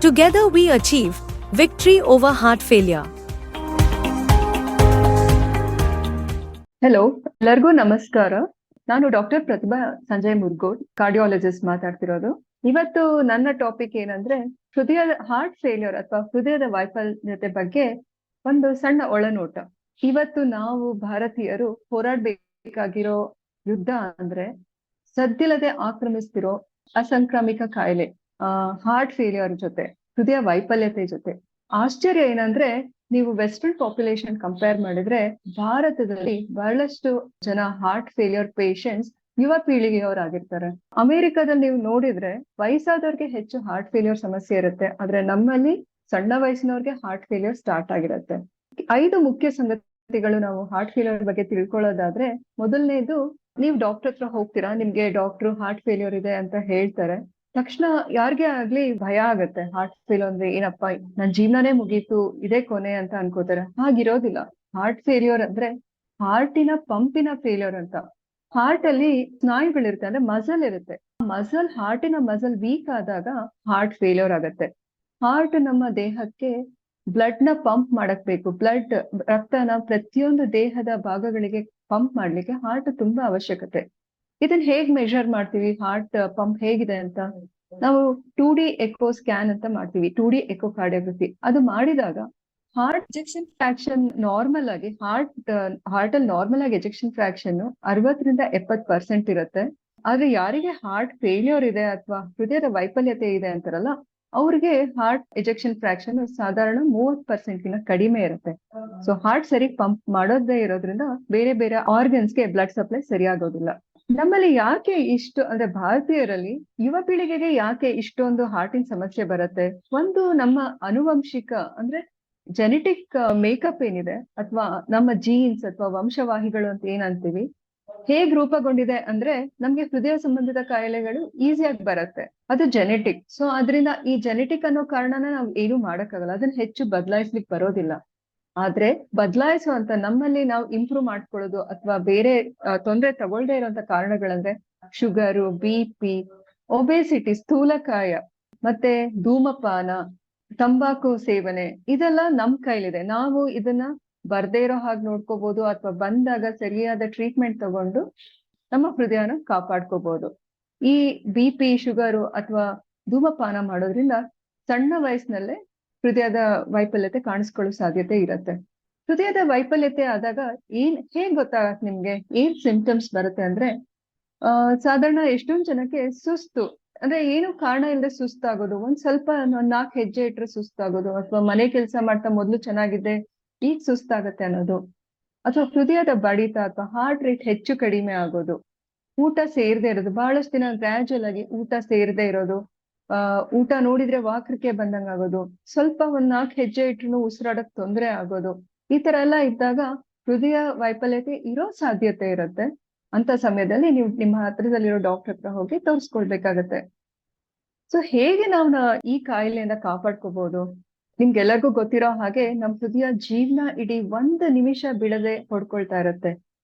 Together we achieve victory over heart failure. Hello, ಎಲ್ಲರಿಗೂ ನಮಸ್ಕಾರ. ನಾನು ಡಾಕ್ಟರ್ ಪ್ರತಿಭಾ ಸಂಜಯ್ ಮುರ್ಗೋಡ್, ಕಾರ್ಡಿಯಾಲಜಿಸ್ಟ್ ಮಾತಾಡ್ತಿರೋದು. ಇವತ್ತು ನನ್ನ ಟಾಪಿಕ್ ಏನಂದ್ರೆ ಹೃದಯದ ಹಾರ್ಟ್ ಫೇಲ್ಯೂರ್ ಅಥವಾ ಹೃದಯದ ವೈಫಲ್ಯತೆ ಬಗ್ಗೆ ಒಂದು ಸಣ್ಣ ಒಳನೋಟ. ಇವತ್ತು ನಾವು ಭಾರತೀಯರು ಹೋರಾಡಬೇಕಾಗಿರೋ ಯುದ್ಧ ಅಂದ್ರೆ ಸದ್ದಿಲ್ಲದೆ ಆಕ್ರಮಿಸ್ತಿರೋ ಅಸಂಕ್ರಾಮಿಕ ಕಾಯಿಲೆ, ಹಾರ್ಟ್ ಫೇಲ್ಯೂರ್ ಜೊತೆ, ಹೃದಯ ವೈಫಲ್ಯತೆ ಜೊತೆ. ಆಶ್ಚರ್ಯ ಏನಂದ್ರೆ, ನೀವು ವೆಸ್ಟರ್ನ್ ಪಾಪ್ಯುಲೇಷನ್ ಕಂಪೇರ್ ಮಾಡಿದ್ರೆ ಭಾರತದಲ್ಲಿ ಬಹಳಷ್ಟು ಜನ ಹಾರ್ಟ್ ಫೇಲ್ಯೂರ್ ಪೇಷಂಟ್ಸ್ ಯುವ ಪೀಳಿಗೆಯವರಾಗಿರ್ತಾರೆ. ಅಮೆರಿಕದಲ್ಲಿ ನೀವು ನೋಡಿದ್ರೆ ವಯಸ್ಸಾದವ್ರಿಗೆ ಹೆಚ್ಚು ಹಾರ್ಟ್ ಫೇಲ್ಯೂರ್ ಸಮಸ್ಯೆ ಇರುತ್ತೆ, ಆದ್ರೆ ನಮ್ಮಲ್ಲಿ ಸಣ್ಣ ವಯಸ್ಸಿನವ್ರಿಗೆ ಹಾರ್ಟ್ ಫೇಲ್ಯೂರ್ ಸ್ಟಾರ್ಟ್ ಆಗಿರುತ್ತೆ. 5 ಮುಖ್ಯ ಸಂಗತಿಗಳು ನಾವು ಹಾರ್ಟ್ ಫೇಲ್ಯೂರ್ ಬಗ್ಗೆ ತಿಳ್ಕೊಳ್ಳೋದಾದ್ರೆ, ಮೊದಲನೇದು, ನೀವು ಡಾಕ್ಟರ್ ಹತ್ರ ಹೋಗ್ತೀರಾ, ನಿಮ್ಗೆ ಡಾಕ್ಟರ್ ಹಾರ್ಟ್ ಫೇಲ್ಯೂರ್ ಇದೆ ಅಂತ ಹೇಳ್ತಾರೆ. ತಕ್ಷಣ ಯಾರಿಗೆ ಆಗ್ಲಿ ಭಯ ಆಗತ್ತೆ. ಹಾರ್ಟ್ ಫೇಲ್ಯೂರ್ ಅಂದ್ರೆ ಏನಪ್ಪಾ, ನನ್ ಜೀವನನೇ ಮುಗೀತು, ಇದೇ ಕೊನೆ ಅಂತ ಅನ್ಕೋತಾರೆ. ಹಾಗಿರೋದಿಲ್ಲ. ಹಾರ್ಟ್ ಫೇಲ್ಯೂರ್ ಅಂದ್ರೆ ಹಾರ್ಟಿನ ಪಂಪಿನ ಫೇಲ್ಯೂರ್ ಅಂತ. ಹಾರ್ಟ್ ಅಲ್ಲಿ ಸ್ನಾಯುಗಳಿರುತ್ತೆ, ಅಂದ್ರೆ ಮಸಲ್ ಇರುತ್ತೆ. ಮಸಲ್, ಹಾರ್ಟಿನ ಮಸಲ್ ವೀಕ್ ಆದಾಗ ಹಾರ್ಟ್ ಫೇಲ್ಯೂರ್ ಆಗತ್ತೆ. ಹಾರ್ಟ್ ನಮ್ಮ ದೇಹಕ್ಕೆ ಬ್ಲಡ್ ನ ಪಂಪ್ ಮಾಡಕ್ ಬೇಕು. ಬ್ಲಡ್, ರಕ್ತನ ಪ್ರತಿಯೊಂದು ದೇಹದ ಭಾಗಗಳಿಗೆ ಪಂಪ್ ಮಾಡ್ಲಿಕ್ಕೆ ಹಾರ್ಟ್ ತುಂಬಾ ಅವಶ್ಯಕತೆ. ಇದನ್ನ ಹೇಗ್ ಮೆಜರ್ ಮಾಡ್ತೀವಿ, ಹಾರ್ಟ್ ಪಂಪ್ ಹೇಗಿದೆ ಅಂತ? ನಾವು 2D ಎಕೋ ಸ್ಕ್ಯಾನ್ ಅಂತ ಮಾಡ್ತೀವಿ, 2D ಎಕೋ ಕಾರ್ಡಿಯೋಗ್ರಫಿ. ಅದು ಮಾಡಿದಾಗ ಹಾರ್ಟ್ ಎಜೆಕ್ಷನ್ ಫ್ರಾಕ್ಷನ್ ನಾರ್ಮಲ್ ಆಗಿ, ಹಾರ್ಟ್ ಅಲ್ಲಿ ನಾರ್ಮಲ್ ಆಗಿ ಎಜೆಕ್ಷನ್ ಫ್ರಾಕ್ಷನ್ 60-70% ಇರುತ್ತೆ. ಆದ್ರೆ ಯಾರಿಗೆ ಹಾರ್ಟ್ ಫೇಲ್ಯೂರ್ ಇದೆ ಅಥವಾ ಹೃದಯದ ವೈಫಲ್ಯತೆ ಇದೆ ಅಂತಾರಲ್ಲ, ಅವ್ರಿಗೆ ಹಾರ್ಟ್ ಎಜೆಕ್ಷನ್ ಫ್ರಾಕ್ಷನ್ ಸಾಧಾರಣ 30% ಕಡಿಮೆ ಇರುತ್ತೆ. ಸೊ ಹಾರ್ಟ್ ಸರಿ ಪಂಪ್ ಮಾಡೋದೇ ಇರೋದ್ರಿಂದ ಬೇರೆ ಬೇರೆ ಆರ್ಗನ್ಸ್ಗೆ ಬ್ಲಡ್ ಸಪ್ಲೈ ಸರಿಯಾಗೋದಿಲ್ಲ. ನಮ್ಮಲ್ಲಿ ಯಾಕೆ ಇಷ್ಟು, ಅಂದ್ರೆ ಭಾರತೀಯರಲ್ಲಿ ಯುವ ಪೀಳಿಗೆಗೆ ಯಾಕೆ ಇಷ್ಟೊಂದು ಹಾರ್ಟಿನ ಸಮಸ್ಯೆ ಬರುತ್ತೆ? ಒಂದು, ನಮ್ಮ ಅನುವಂಶಿಕ ಅಂದ್ರೆ ಜೆನೆಟಿಕ್ ಮೇಕಪ್ ಏನಿದೆ, ಅಥವಾ ನಮ್ಮ ಜೀನ್ಸ್ ಅಥವಾ ವಂಶವಾಹಿಗಳು ಅಂತ ಏನಂತೀವಿ, ಹೇಗ್ ರೂಪುಗೊಂಡಿದೆ ಅಂದ್ರೆ ನಮ್ಗೆ ಹೃದಯ ಸಂಬಂಧಿತ ಕಾಯಿಲೆಗಳು ಈಸಿಯಾಗಿ ಬರುತ್ತೆ. ಅದು ಜೆನೆಟಿಕ್. ಸೊ ಅದರಿಂದ ಈ ಜೆನೆಟಿಕ್ ಅನ್ನೋ ಕಾರಣನ ನಾವು ಏನು ಮಾಡಕ್ಕಾಗಲ್ಲ, ಅದನ್ನ ಹೆಚ್ಚು ಬದಲಾಯಿಸ್ಲಿಕ್ಕೆ ಬರೋದಿಲ್ಲ. ಆದ್ರೆ ಬದಲಾಯಿಸುವಂತ, ನಮ್ಮಲ್ಲಿ ನಾವು ಇಂಪ್ರೂವ್ ಮಾಡ್ಕೊಳ್ಳೋದು ಅಥವಾ ಬೇರೆ ತೊಂದರೆ ತಗೊಳ್ದೇ ಇರುವಂತ ಕಾರಣಗಳಂದ್ರೆ ಶುಗರು, BP, ಒಬೇಸಿಟಿ, ಸ್ಥೂಲಕಾಯ, ಮತ್ತೆ ಧೂಮಪಾನ, ತಂಬಾಕು ಸೇವನೆ. ಇದೆಲ್ಲ ನಮ್ ಕೈಲಿದೆ. ನಾವು ಇದನ್ನ ಬರ್ದೇ ಇರೋ ಹಾಗೆ ನೋಡ್ಕೋಬಹುದು, ಅಥವಾ ಬಂದಾಗ ಸರಿಯಾದ ಟ್ರೀಟ್ಮೆಂಟ್ ತಗೊಂಡು ನಮ್ಮ ಹೃದಯನ ಕಾಪಾಡ್ಕೋಬಹುದು. ಈ BP, ಶುಗರು ಅಥವಾ ಧೂಮಪಾನ ಮಾಡೋದ್ರಿಂದ ಸಣ್ಣ ವಯಸ್ಸಿನಲ್ಲೇ ಹೃದಯದ ವೈಫಲ್ಯತೆ ಕಾಣಿಸ್ಕೊಳ್ಳೋ ಸಾಧ್ಯತೆ ಇರುತ್ತೆ. ಹೃದಯದ ವೈಫಲ್ಯತೆ ಆದಾಗ ಹೇಗ್ ಗೊತ್ತಾಗತ್ತೆ ನಿಮ್ಗೆ? ಏನ್ ಸಿಂಪ್ಟಮ್ಸ್ ಬರುತ್ತೆ ಅಂದ್ರೆ, ಸಾಧಾರಣ ಎಷ್ಟೊಂದ್ ಜನಕ್ಕೆ ಸುಸ್ತು, ಅಂದ್ರೆ ಏನು ಕಾರಣ ಇಲ್ಲದೆ ಸುಸ್ತಾಗೋದು, ಒಂದ್ ಸ್ವಲ್ಪ 4 ಹೆಜ್ಜೆ ಇಟ್ರೆ ಸುಸ್ತಾಗೋದು, ಅಥವಾ ಮನೆ ಕೆಲಸ ಮಾಡ್ತಾ ಮೊದ್ಲು ಚೆನ್ನಾಗಿದೆ ಈಗ ಸುಸ್ತಾಗತ್ತೆ ಅನ್ನೋದು, ಅಥವಾ ಹೃದಯದ ಬಡಿತ ಅಥವಾ ಹಾರ್ಟ್ ರೇಟ್ ಹೆಚ್ಚು ಕಡಿಮೆ ಆಗೋದು, ಊಟ ಸೇರದೆ ಇರೋದು, ಬಹಳಷ್ಟು ದಿನ ಗ್ರಾಜುವಲ್ ಆಗಿ ಊಟ ಸೇರದೆ ಇರೋದು, ಊಟ ನೋಡಿದ್ರೆ ವಾಕರಿಕೆ ಬಂದಂಗ ಆಗೋದು, ಸ್ವಲ್ಪ 4 ಹೆಜ್ಜೆ ಇಟ್ರು ಉಸಿರಾಡಕ್ ತೊಂದರೆ ಆಗೋದು. ಈ ತರ ಎಲ್ಲ ಇದ್ದಾಗ ಹೃದಯ ವೈಫಲ್ಯತೆ ಇರೋ ಸಾಧ್ಯತೆ ಇರುತ್ತೆ. ಅಂತ ಸಮಯದಲ್ಲಿ ನೀವು ನಿಮ್ಮ ಹತ್ರದಲ್ಲಿರೋ ಡಾಕ್ಟರ್ ಹತ್ರ ಹೋಗಿ ತೋರಿಸ್ಕೊಳ್ಬೇಕಾಗತ್ತೆ. ಸೊ ಹೇಗೆ ನಾವು ಈ ಕಾಯಿಲೆಯಿಂದ ಕಾಪಾಡ್ಕೋಬಹುದು? ನಿಮ್ಗೆಲ್ಲರಿಗೂ ಗೊತ್ತಿರೋ ಹಾಗೆ ನಮ್ ಹೃದಯ ಜೀವನ ಇಡೀ 1 ನಿಮಿಷ ಬಿಡದೆ ಹೊಡ್ಕೊಳ್ತಾ ಇರುತ್ತೆ.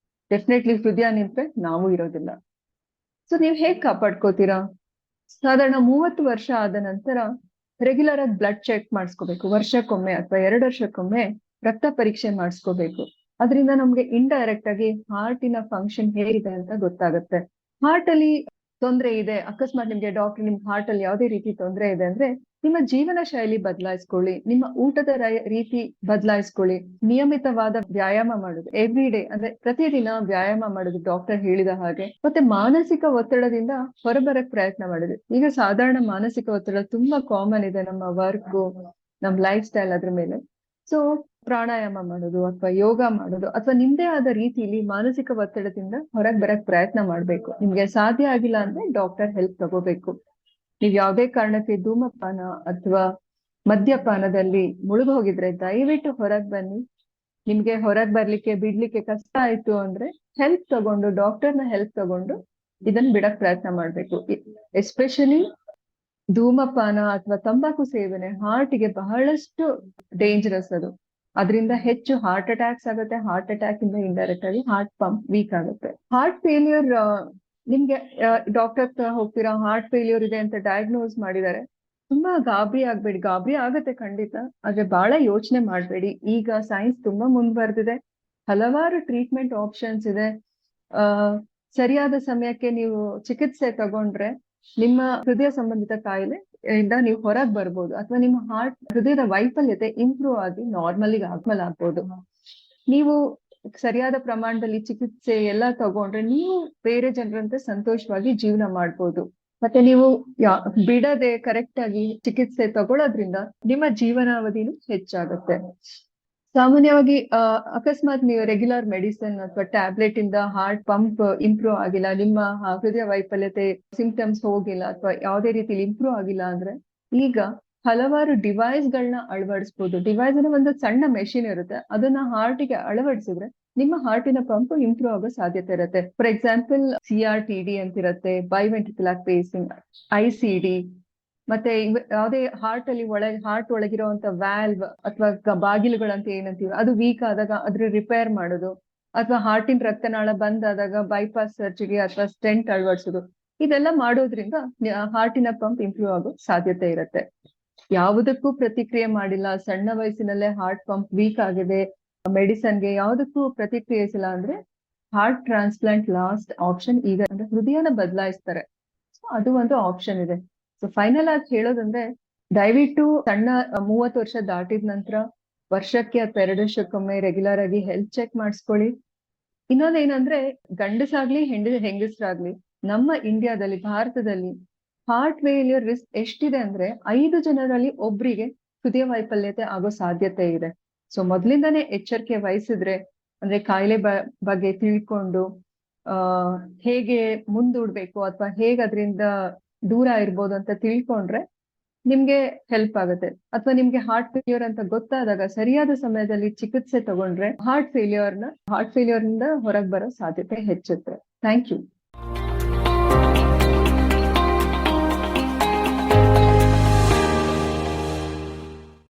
ಡೆಫಿನೆಟ್ಲಿ ಹೃದಯ ನಿಂತ್ರೆ ನಾವು ಇರೋದಿಲ್ಲ. ಸೊ ನೀವ್ ಹೇಗ್ ಕಾಪಾಡ್ಕೋತೀರಾ? ಸಾಧಾರಣ 30 ವರ್ಷ ಆದ ನಂತರ ರೆಗ್ಯುಲರ್ ಆಗಿ ಬ್ಲಡ್ ಚೆಕ್ ಮಾಡಿಸ್ಕೋಬೇಕು. ವರ್ಷಕ್ಕೊಮ್ಮೆ ಅಥವಾ 2 ವರ್ಷಕ್ಕೊಮ್ಮೆ ರಕ್ತ ಪರೀಕ್ಷೆ ಮಾಡಿಸ್ಕೋಬೇಕು. ಅದರಿಂದ ನಮ್ಗೆ ಇಂಡೈರೆಕ್ಟ್ ಆಗಿ ಹಾರ್ಟಿನ ಫಂಕ್ಷನ್ ಹೇಗಿದೆ ಅಂತ ಗೊತ್ತಾಗುತ್ತೆ. ಹಾರ್ಟ್ ಅಲ್ಲಿ ತೊಂದರೆ ಇದೆ, ಅಕಸ್ಮಾತ್ ನಿಮ್ಗೆ ಡಾಕ್ಟರ್ ನಿಮ್ ಹಾರ್ಟ್ ಅಲ್ಲಿ ಯಾವುದೇ ರೀತಿ ತೊಂದರೆ ಇದೆ ಅಂದ್ರೆ, ನಿಮ್ಮ ಜೀವನ ಶೈಲಿ ಬದಲಾಯಿಸ್ಕೊಳ್ಳಿ, ನಿಮ್ಮ ಊಟದ ರೀತಿ ಬದಲಾಯಿಸ್ಕೊಳ್ಳಿ, ನಿಯಮಿತವಾದ ವ್ಯಾಯಾಮ ಮಾಡುದು, ಎವ್ರಿ ಡೇ ಅಂದ್ರೆ ಪ್ರತಿದಿನ ವ್ಯಾಯಾಮ ಮಾಡುದು ಡಾಕ್ಟರ್ ಹೇಳಿದ ಹಾಗೆ, ಮತ್ತೆ ಮಾನಸಿಕ ಒತ್ತಡದಿಂದ ಹೊರಬರಕ್ ಪ್ರಯತ್ನ ಮಾಡುದು. ಈಗ ಸಾಧಾರಣ ಮಾನಸಿಕ ಒತ್ತಡ ತುಂಬಾ ಕಾಮನ್ ಇದೆ ನಮ್ಮ ವರ್ಕ್, ನಮ್ ಲೈಫ್ ಸ್ಟೈಲ್ ಅದ್ರ ಮೇಲೆ. ಸೊ ಪ್ರಾಣಾಯಾಮ ಮಾಡೋದು ಅಥವಾ ಯೋಗ ಮಾಡೋದು, ಅಥವಾ ನಿಮ್ದೇ ಆದ ರೀತಿಯಲ್ಲಿ ಮಾನಸಿಕ ಒತ್ತಡದಿಂದ ಹೊರಗೆ ಬರಕ್ ಪ್ರಯತ್ನ ಮಾಡ್ಬೇಕು. ನಿಮ್ಗೆ ಸಾಧ್ಯ ಆಗಿಲ್ಲ ಅಂದ್ರೆ ಡಾಕ್ಟರ್ ಹೆಲ್ಪ್ ತಗೋಬೇಕು. ನೀವ್ ಯಾವ್ದೇ ಕಾರಣಕ್ಕೆ ಧೂಮಪಾನ ಅಥವಾ ಮದ್ಯಪಾನದಲ್ಲಿ ಮುಳುಗ್ ಹೋಗಿದ್ರೆ ದಯವಿಟ್ಟು ಹೊರಗ್ ಬನ್ನಿ. ನಿಮ್ಗೆ ಹೊರಗ್ ಬರ್ಲಿಕ್ಕೆ ಬಿಡ್ಲಿಕ್ಕೆ ಕಷ್ಟ ಆಯ್ತು ಅಂದ್ರೆ ಹೆಲ್ಪ್ ತಗೊಂಡು, ಡಾಕ್ಟರ್ನ ಹೆಲ್ಪ್ ತಗೊಂಡು ಇದನ್ನ ಬಿಡಕ್ ಪ್ರಯತ್ನ ಮಾಡ್ಬೇಕು. ಎಸ್ಪೆಷಲಿ ಧೂಮಪಾನ ಅಥವಾ ತಂಬಾಕು ಸೇವನೆ ಹಾರ್ಟಿಗೆ ಬಹಳಷ್ಟು ಡೇಂಜರಸ್. ಅದರಿಂದ ಹೆಚ್ಚು ಹಾರ್ಟ್ ಅಟ್ಯಾಕ್ಸ್ ಆಗುತ್ತೆ. ಹಾರ್ಟ್ ಅಟ್ಯಾಕ್ ಇಂದ ಇಂಡೈರೆಕ್ಟ್ ಆಗಿ ಹಾರ್ಟ್ ಪಂಪ್ ವೀಕ್ ಆಗುತ್ತೆ. ಹಾರ್ಟ್ ಫೇಲ್ಯೂರ್, ನಿಮ್ಗೆ ಡಾಕ್ಟರ್ ಹತ್ರ ಹೋಗ್ತೀರಾ, ಹಾರ್ಟ್ ಫೇಲ್ಯೂರ್ ಇದೆ ಅಂತ ಡಯಾಗ್ನೋಸ್ ಮಾಡಿದ್ದಾರೆ, ತುಂಬಾ ಗಾಬರಿ ಆಗ್ಬೇಡಿ. ಗಾಬರಿ ಆಗತ್ತೆ ಖಂಡಿತ. ಆದ್ರೆ ಬಹಳ ಯೋಚನೆ ಮಾಡ್ಬೇಡಿ. ಈಗ ಸೈನ್ಸ್ ತುಂಬಾ ಮುಂದುವರೆದಿದೆ. ಹಲವಾರು ಟ್ರೀಟ್ಮೆಂಟ್ ಆಪ್ಷನ್ಸ್ ಇದೆ. ಆ ಸರಿಯಾದ ಸಮಯಕ್ಕೆ ನೀವು ಚಿಕಿತ್ಸೆ ತಗೊಂಡ್ರೆ ನಿಮ್ಮ ಹೃದಯ ಸಂಬಂಧಿತ ಕಾಯಿಲೆ ಇಂದ ನೀವು ಹೊರಗೆ ಬರ್ಬೋದು, ಅಥವಾ ನಿಮ್ಮ ಹೃದಯದ ವೈಫಲ್ಯತೆ ಇಂಪ್ರೂವ್ ಆಗಿ ನಾರ್ಮಲ್ ಆಗ್ಬೋದು. ನೀವು ಸರಿಯಾದ ಪ್ರಮಾಣದಲ್ಲಿ ಚಿಕಿತ್ಸೆ ಎಲ್ಲ ತಗೊಂಡ್ರೆ ನೀವು ಬೇರೆ ಜನರಂತೆ ಸಂತೋಷವಾಗಿ ಜೀವನ ಮಾಡ್ಬೋದು. ಮತ್ತೆ ನೀವು ಬಿಡದೆ ಕರೆಕ್ಟ್ ಆಗಿ ಚಿಕಿತ್ಸೆ ತಗೊಳ್ಳೋದ್ರಿಂದ ನಿಮ್ಮ ಜೀವನಾವಧಿನೂ ಹೆಚ್ಚಾಗುತ್ತೆ. ಸಾಮಾನ್ಯವಾಗಿ ಅಕಸ್ಮಾತ್ ನೀವು ರೆಗ್ಯುಲರ್ ಮೆಡಿಸಿನ್ ಅಥವಾ ಟ್ಯಾಬ್ಲೆಟ್ ಇಂದ ಹಾರ್ಟ್ ಪಂಪ್ ಇಂಪ್ರೂವ್ ಆಗಿಲ್ಲ, ನಿಮ್ಮ ಹೃದಯ ವೈಫಲ್ಯತೆ ಸಿಂಪ್ಟಮ್ಸ್ ಹೋಗಿಲ್ಲ, ಅಥವಾ ಯಾವುದೇ ರೀತಿಲಿ ಇಂಪ್ರೂವ್ ಆಗಿಲ್ಲ ಅಂದ್ರೆ ಈಗ ಹಲವಾರು ಡಿವೈಸ್ ಗಳನ್ನ ಅಳವಡಿಸಬಹುದು. ಡಿವೈಸ್ ಅಂದ್ರೆ ಒಂದು ಸಣ್ಣ ಮೆಷಿನ್ ಇರುತ್ತೆ, ಅದನ್ನ ಹಾರ್ಟಿಗೆ ಅಳವಡಿಸಿದ್ರೆ ನಿಮ್ಮ ಹಾರ್ಟಿನ ಪಂಪ್ ಇಂಪ್ರೂವ್ ಆಗೋ ಸಾಧ್ಯತೆ ಇರುತ್ತೆ. ಫಾರ್ ಎಕ್ಸಾಂಪಲ್ CRTD ಅಂತಿರುತ್ತೆ, ಬೈವೆಂಟ್ರಿಕ್ಯುಲರ್ ಪೇಸಿಂಗ್, ICD, ಮತ್ತೆ ಯಾವುದೇ ಹಾರ್ಟ್ ಒಳಗಿರುವಂತ ವ್ಯಾಲ್ವ್ ಅಥವಾ ಬಾಗಿಲುಗಳಂತ ಏನಂತೀವಿ ಅದು ವೀಕ್ ಆದಾಗ ಅದ್ರ ರಿಪೇರ್ ಮಾಡೋದು, ಅಥವಾ ಹಾರ್ಟಿನ ರಕ್ತನಾಳ ಬಂದಾದಾಗ ಬೈಪಾಸ್ ಸರ್ಜರಿ ಅಥವಾ ಸ್ಟೆಂಟ್ ಅಳವಡಿಸೋದು, ಇದೆಲ್ಲ ಮಾಡೋದ್ರಿಂದ ಹಾರ್ಟಿನ ಪಂಪ್ ಇಂಪ್ರೂವ್ ಆಗೋ ಸಾಧ್ಯತೆ ಇರುತ್ತೆ. ಯಾವುದಕ್ಕೂ ಪ್ರತಿಕ್ರಿಯೆ ಮಾಡಿಲ್ಲ, ಸಣ್ಣ ವಯಸ್ಸಿನಲ್ಲೇ ಹಾರ್ಟ್ ಪಂಪ್ ವೀಕ್ ಆಗಿದೆ, ಮೆಡಿಸನ್ಗೆ ಯಾವುದಕ್ಕೂ ಪ್ರತಿಕ್ರಿಯಿಸಿಲ್ಲ ಅಂದ್ರೆ ಹಾರ್ಟ್ ಟ್ರಾನ್ಸ್ಪ್ಲಾಂಟ್ ಲಾಸ್ಟ್ ಆಪ್ಷನ್. ಈಗ ಅಂದ್ರೆ ಹೃದಯನ ಬದಲಾಯಿಸ್ತಾರೆ, ಅದು ಒಂದು ಆಪ್ಷನ್ ಇದೆ. ಸೊ ಫೈನಲ್ ಆಗಿ ಹೇಳೋದಂದ್ರೆ ದಯವಿಟ್ಟು ಸಣ್ಣ 30 ವರ್ಷ ದಾಟಿದ ನಂತರ ವರ್ಷಕ್ಕೆ ಅಥವಾ 2 ವರ್ಷಕ್ಕೊಮ್ಮೆ ರೆಗ್ಯುಲರ್ ಆಗಿ ಹೆಲ್ತ್ ಚೆಕ್ ಮಾಡಿಸ್ಕೊಳ್ಳಿ. ಇನ್ನೊಂದೇನಂದ್ರೆ ಗಂಡಸಾಗ್ಲಿ ಹೆಂಗಸರಾಗ್ಲಿ ನಮ್ಮ ಇಂಡಿಯಾದಲ್ಲಿ, ಭಾರತದಲ್ಲಿ ಹಾರ್ಟ್ ಫೇಲ್ಯೂರ್ ರಿಸ್ಕ್ ಎಷ್ಟಿದೆ ಅಂದ್ರೆ 5 ಜನರಲ್ಲಿ ಒಬ್ರಿಗೆ ಹೃದಯ ವೈಫಲ್ಯತೆ ಆಗೋ ಸಾಧ್ಯತೆ ಇದೆ. ಸೊ ಮೊದ್ಲಿಂದಾನೇ ಎಚ್ಚರಿಕೆ ವಹಿಸಿದ್ರೆ, ಅಂದ್ರೆ ಕಾಯಿಲೆ ಬಗ್ಗೆ ತಿಳ್ಕೊಂಡು ಹೇಗೆ ಮುಂದೂಡ್ಬೇಕು ಅಥವಾ ಹೇಗೆ ಅದರಿಂದ ದೂರ ಇರ್ಬೋದು ಅಂತ ತಿಳ್ಕೊಂಡ್ರೆ ನಿಮ್ಗೆ ಹೆಲ್ಪ್ ಆಗುತ್ತೆ. ಅಥವಾ ನಿಮ್ಗೆ ಹಾರ್ಟ್ ಫೇಲ್ಯೂರ್ ಅಂತ ಗೊತ್ತಾದಾಗ ಸರಿಯಾದ ಸಮಯದಲ್ಲಿ ಚಿಕಿತ್ಸೆ ತಗೊಂಡ್ರೆ ಹಾರ್ಟ್ ಫೇಲ್ಯೂರ್ ನಿಂದ ಹೊರಗೆ ಬರೋ ಸಾಧ್ಯತೆ ಹೆಚ್ಚುತ್ತೆ. Thank you.